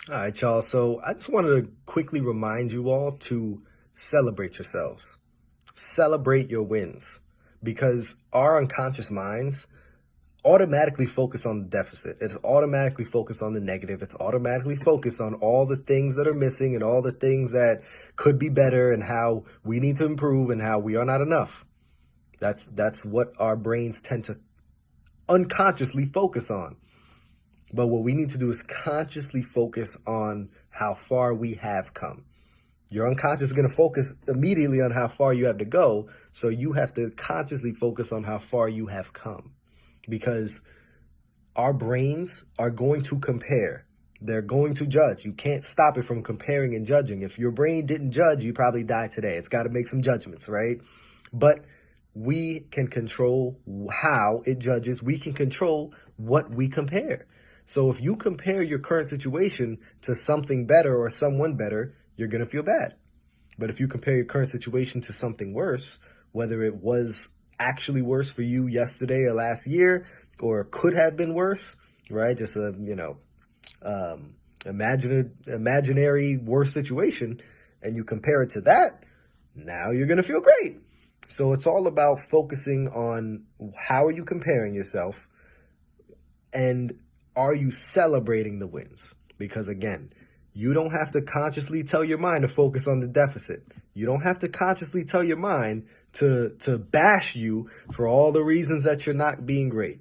All right, y'all. So I just wanted to quickly remind you all to celebrate yourselves. Celebrate your wins because our unconscious minds automatically focus on the deficit. It's automatically focused on the negative. It's automatically focused on all the things that are missing and all the things that could be better and how we need to improve and how we are not enough. That's what our brains tend to unconsciously focus on. But what we need to do is consciously focus on how far we have come. Your unconscious is going to focus immediately on how far you have to go. So you have to consciously focus on how far you have come. Because our brains are going to compare. They're going to judge. You can't stop it from comparing and judging. If your brain didn't judge, you probably die today. It's got to make some judgments, right? But we can control how it judges. We can control what we compare. So if you compare your current situation to something better or someone better, you're going to feel bad. But if you compare your current situation to something worse, whether it was actually worse for you yesterday or last year, or could have been worse, right? Just a, imaginary worse situation, and you compare it to that, now you're going to feel great. So it's all about focusing on how are you comparing yourself and are you celebrating the wins? Because again, you don't have to consciously tell your mind to focus on the deficit. You don't have to consciously tell your mind to bash you for all the reasons that you're not being great.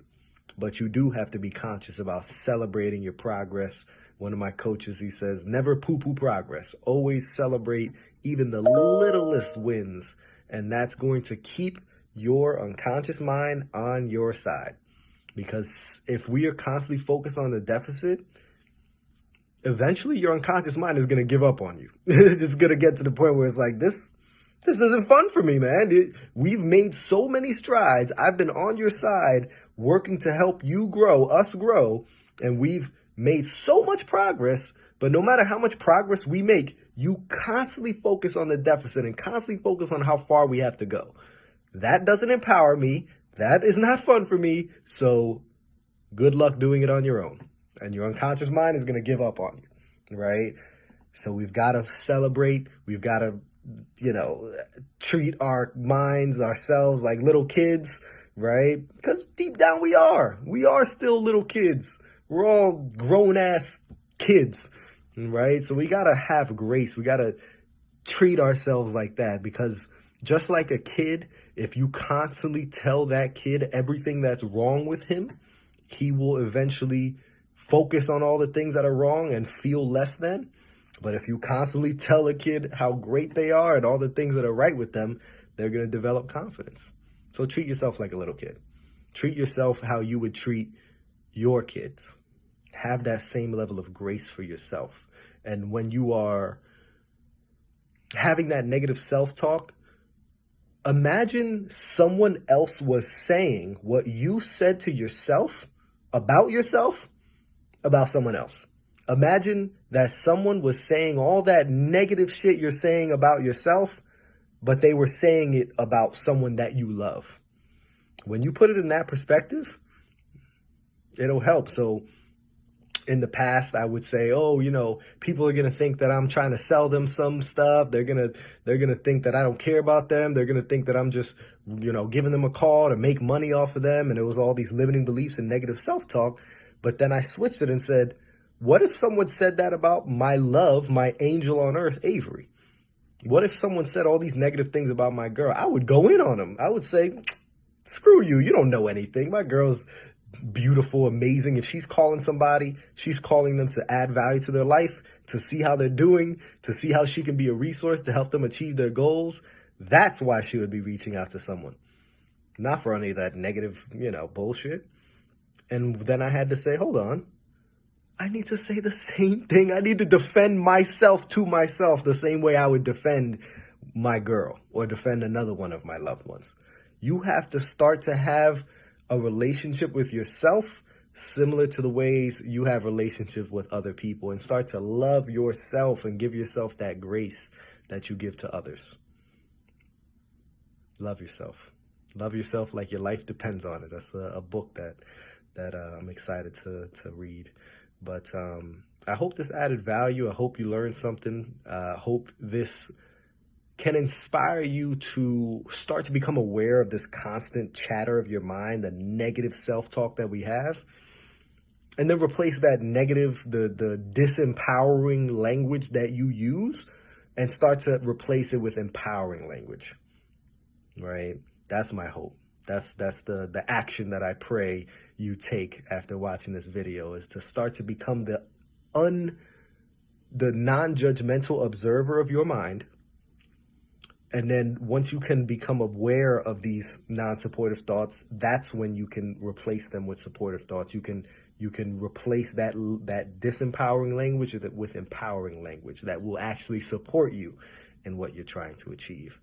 But you do have to be conscious about celebrating your progress. One of my coaches, he says, never poo-poo progress. Always celebrate even the littlest wins. And that's going to keep your unconscious mind on your side. Because if we are constantly focused on the deficit, eventually your unconscious mind is going to give up on you. It's going to get to the point where it's like, this isn't fun for me, man. We've made so many strides. I've been on your side working to help you grow, us grow, and we've made so much progress. But no matter how much progress we make, you constantly focus on the deficit and constantly focus on how far we have to go. That doesn't empower me. That is not fun for me. So good luck doing it on your own. And your unconscious mind is going to give up on you, right? So we've got to celebrate. We've got to, treat our minds, ourselves like little kids, right? Because deep down we are. We are still little kids. We're all grown-ass kids, right? So we got to have grace. We got to treat ourselves like that because just like a kid, if you constantly tell that kid everything that's wrong with him, he will eventually focus on all the things that are wrong and feel less than. But if you constantly tell a kid how great they are and all the things that are right with them, they're going to develop confidence. So treat yourself like a little kid. Treat yourself how you would treat your kids. Have that same level of grace for yourself. And when you are having that negative self-talk, imagine someone else was saying what you said to yourself about someone else. Imagine that someone was saying all that negative shit you're saying about yourself, but they were saying it about someone that you love. When you put it in that perspective, it'll help. So in the past, I would say, people are going to think that I'm trying to sell them some stuff. They're going to think that I don't care about them. They're going to think that I'm just, giving them a call to make money off of them. And it was all these limiting beliefs and negative self-talk. But then I switched it and said, what if someone said that about my love, my angel on earth, Avery? What if someone said all these negative things about my girl? I would go in on them. I would say, screw you. You don't know anything. My girl's beautiful, amazing. If she's calling somebody, she's calling them to add value to their life, to see how they're doing, to see how she can be a resource to help them achieve their goals. That's why she would be reaching out to someone. Not for any of that negative, bullshit. And then I had to say, hold on. I need to say the same thing. I need to defend myself to myself the same way I would defend my girl or defend another one of my loved ones. You have to start to have a relationship with yourself similar to the ways you have relationships with other people, and start to love yourself and give yourself that grace that you give to others. Love yourself. Love yourself like your life depends on it. That's a book that I'm excited to read. But I hope this added value. I hope you learned something. Hope this can inspire you to start to become aware of this constant chatter of your mind, the negative self-talk that we have, and then replace that negative, the disempowering language that you use, and start to replace it with empowering language, right? That's my hope. That's the action that I pray you take after watching this video, is to start to become the non-judgmental observer of your mind. And then once you can become aware of these non-supportive thoughts, that's when you can replace them with supportive thoughts. You can replace that disempowering language with empowering language that will actually support you in what you're trying to achieve.